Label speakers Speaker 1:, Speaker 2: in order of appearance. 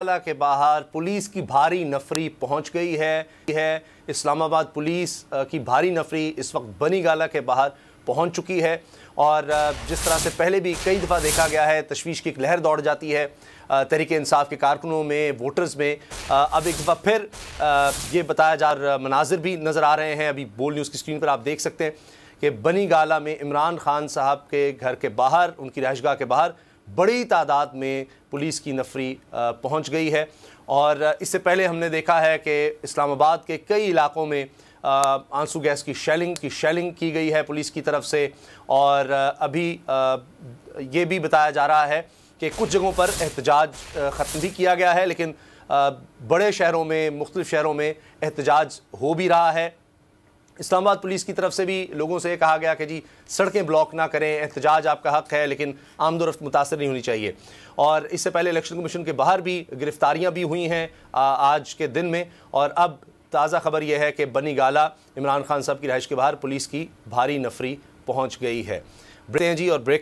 Speaker 1: के बाहर पुलिस की भारी नफरी पहुंच गई है। इस्लामाबाद पुलिस की भारी नफरी इस वक्त बनी गाला के बाहर पहुंच चुकी है और जिस तरह से पहले भी कई दफ़ा देखा गया है, तशवीश की एक लहर दौड़ जाती है तहरीक इंसाफ के कारकुनों में, वोटर्स में। अब एक दफ़ा फिर ये बताया जा रहा मनाजिर भी नज़र आ रहे हैं। अभी बोल न्यूज़ की स्क्रीन पर आप देख सकते हैं कि बनी गाला में इमरान खान साहब के घर के बाहर, उनकी रहायशगाह के बाहर बड़ी तादाद में पुलिस की नफरी पहुंच गई है। और इससे पहले हमने देखा है कि इस्लामाबाद के कई इलाकों में आंसू गैस की शेलिंग की गई है पुलिस की तरफ से। और अभी ये भी बताया जा रहा है कि कुछ जगहों पर एहतजाज ख़त्म भी किया गया है, लेकिन बड़े शहरों में, मुख्तलिफ शहरों में एहतजाज हो भी रहा है। इस्लामाबाद पुलिस की तरफ से भी लोगों से कहा गया कि जी सड़कें ब्लॉक ना करें, एहतजाज आपका हक़ है, लेकिन आमदोरफ्त मुतासर नहीं होनी चाहिए। और इससे पहले इलेक्शन कमीशन के बाहर भी गिरफ्तारियां भी हुई हैं आज के दिन में। और अब ताज़ा खबर यह है कि बनी गाला इमरान खान साहब की रहाइश के बाहर पुलिस की भारी नफरी पहुँच गई है। ब्रेक जी और ब्रेक